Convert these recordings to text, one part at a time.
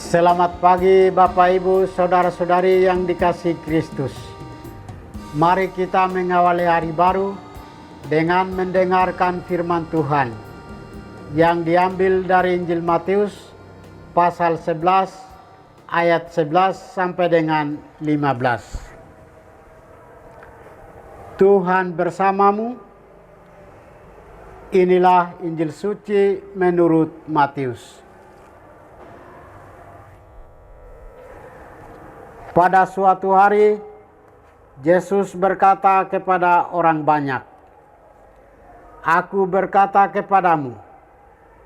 Selamat pagi Bapak Ibu Saudara-saudari yang dikasihi Kristus. Mari kita mengawali hari baru dengan mendengarkan firman Tuhan yang diambil dari Injil Matius pasal 11 ayat 11 sampai dengan 15. Tuhan bersamamu. Inilah Injil suci menurut Matius. Pada suatu hari, Yesus berkata kepada orang banyak, "Aku berkata kepadamu,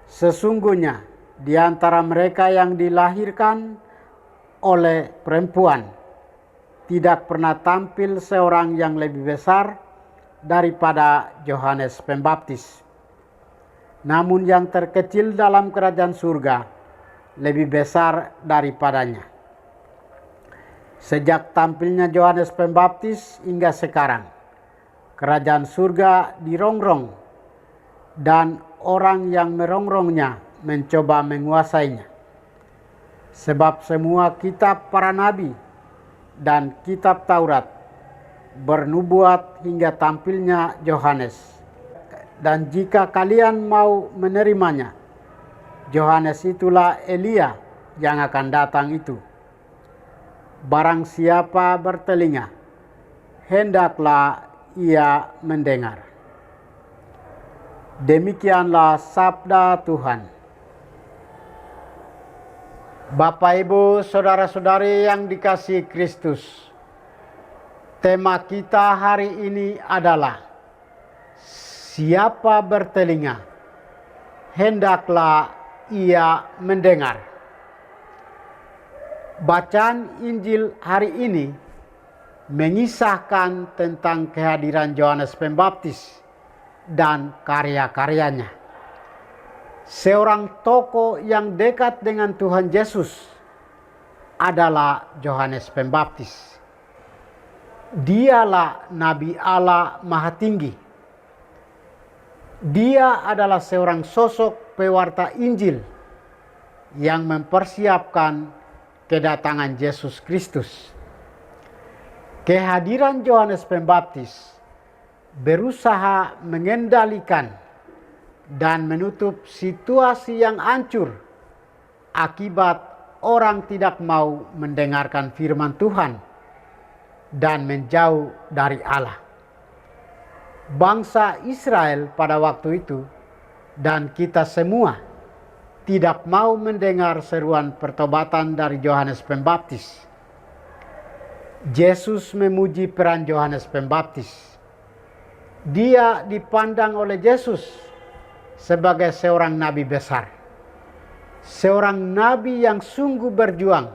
sesungguhnya di antara mereka yang dilahirkan oleh perempuan, tidak pernah tampil seorang yang lebih besar daripada Yohanes Pembaptis. Namun yang terkecil dalam kerajaan surga lebih besar daripadanya." Sejak tampilnya Yohanes Pembaptis hingga sekarang, kerajaan surga dirongrong dan orang yang merongrongnya mencoba menguasainya. Sebab semua kitab para nabi dan kitab Taurat bernubuat hingga tampilnya Yohanes. Dan jika kalian mau menerimanya, Yohanes itulah Elia yang akan datang itu. Barang siapa bertelinga, hendaklah ia mendengar. Demikianlah sabda Tuhan. Bapak, Ibu, Saudara-saudari yang dikasihi Kristus, tema kita hari ini adalah siapa bertelinga, hendaklah ia mendengar. Bacaan Injil hari ini mengisahkan tentang kehadiran Yohanes Pembaptis dan karya-karyanya. Seorang tokoh yang dekat dengan Tuhan Yesus adalah Yohanes Pembaptis. Dialah Nabi Allah Maha Tinggi. Dia adalah seorang sosok pewarta Injil yang mempersiapkan kedatangan Yesus Kristus. Kehadiran Yohanes Pembaptis berusaha mengendalikan dan menutup situasi yang hancur akibat orang tidak mau mendengarkan firman Tuhan dan menjauh dari Allah. Bangsa Israel pada waktu itu dan kita semua tidak mau mendengar seruan pertobatan dari Yohanes Pembaptis. Yesus memuji peran Yohanes Pembaptis. Dia dipandang oleh Yesus sebagai seorang nabi besar. Seorang nabi yang sungguh berjuang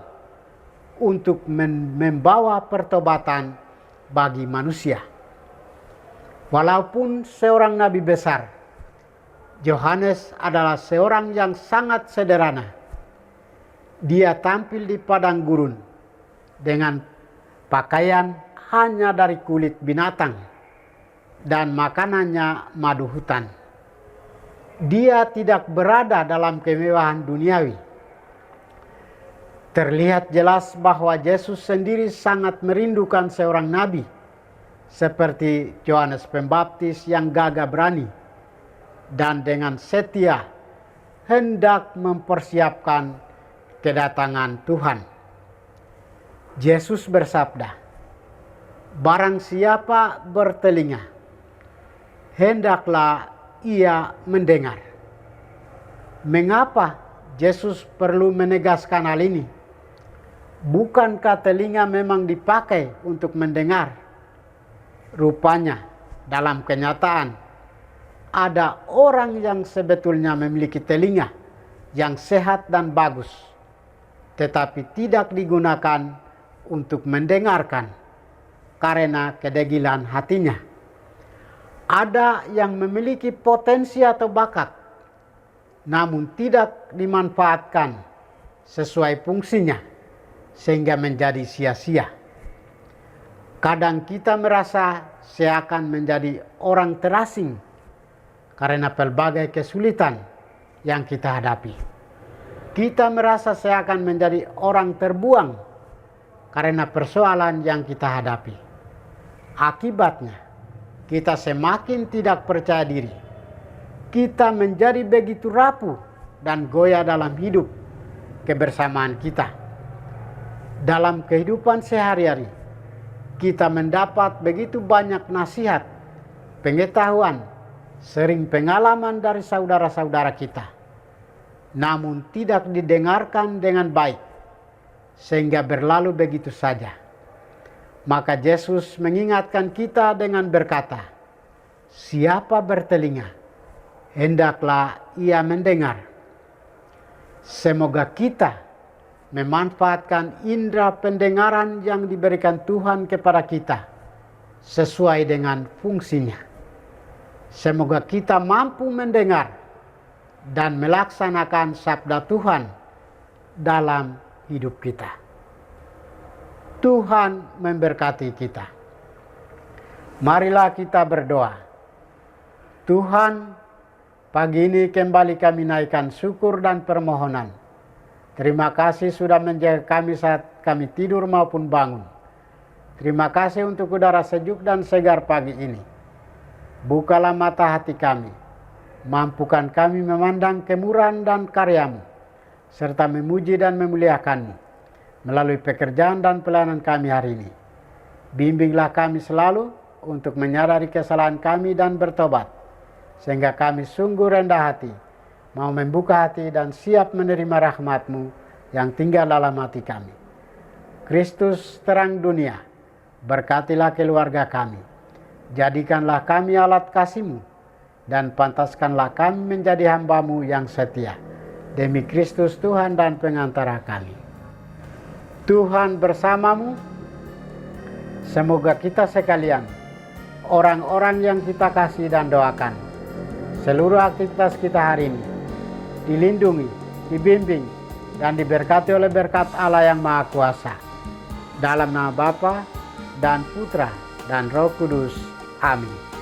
untuk membawa pertobatan bagi manusia. Walaupun seorang nabi besar, Yohanes adalah seorang yang sangat sederhana. Dia tampil di padang gurun dengan pakaian hanya dari kulit binatang dan makanannya madu hutan. Dia tidak berada dalam kemewahan duniawi. Terlihat jelas bahwa Yesus sendiri sangat merindukan seorang nabi seperti Yohanes Pembaptis yang gagah berani dan dengan setia hendak mempersiapkan kedatangan Tuhan. Yesus bersabda, "Barang siapa bertelinga, hendaklah ia mendengar." Mengapa Yesus perlu menegaskan hal ini? Bukankah telinga memang dipakai untuk mendengar? Rupanya dalam kenyataan ada orang yang sebetulnya memiliki telinga yang sehat dan bagus, tetapi tidak digunakan untuk mendengarkan karena kedegilan hatinya. Ada yang memiliki potensi atau bakat, namun tidak dimanfaatkan sesuai fungsinya, sehingga menjadi sia-sia. Kadang kita merasa seakan menjadi orang terasing karena pelbagai kesulitan yang kita hadapi. kita merasa seakan menjadi orang terbuang karena persoalan yang kita hadapi. Akibatnya, kita semakin tidak percaya diri. Kita menjadi begitu rapuh dan goyah dalam hidup kebersamaan kita. Dalam kehidupan sehari-hari, kita mendapat begitu banyak nasihat, pengetahuan, sering pengalaman dari saudara-saudara kita, namun tidak didengarkan dengan baik, sehingga berlalu begitu saja. Maka Yesus mengingatkan kita dengan berkata, siapa bertelinga, hendaklah ia mendengar. Semoga kita memanfaatkan indera pendengaran yang diberikan Tuhan kepada kita sesuai dengan fungsinya. Semoga kita mampu mendengar dan melaksanakan sabda Tuhan dalam hidup kita. Tuhan memberkati kita. Marilah kita berdoa. Tuhan, pagi ini kembali kami naikkan syukur dan permohonan. Terima kasih sudah menjaga kami saat kami tidur maupun bangun. Terima kasih untuk udara sejuk dan segar pagi ini. Bukalah mata hati kami. Mampukan kami memandang kemurahan dan karya-Mu, serta memuji dan memuliakan-Mu melalui pekerjaan dan pelayanan kami hari ini. Bimbinglah kami selalu untuk menyadari kesalahan kami dan bertobat, sehingga kami sungguh rendah hati, mau membuka hati dan siap menerima rahmat-Mu yang tinggal dalam hati kami. Kristus terang dunia, berkatilah keluarga kami. Jadikanlah kami alat kasih-Mu, dan pantaskanlah kami menjadi hamba-Mu yang setia. Demi Kristus Tuhan dan pengantara kami. Tuhan bersamamu. Semoga kita sekalian, orang-orang yang kita kasih dan doakan, seluruh aktivitas kita hari ini dilindungi, dibimbing, dan diberkati oleh berkat Allah yang Maha Kuasa. Dalam nama Bapa dan Putra dan Roh Kudus. Amin.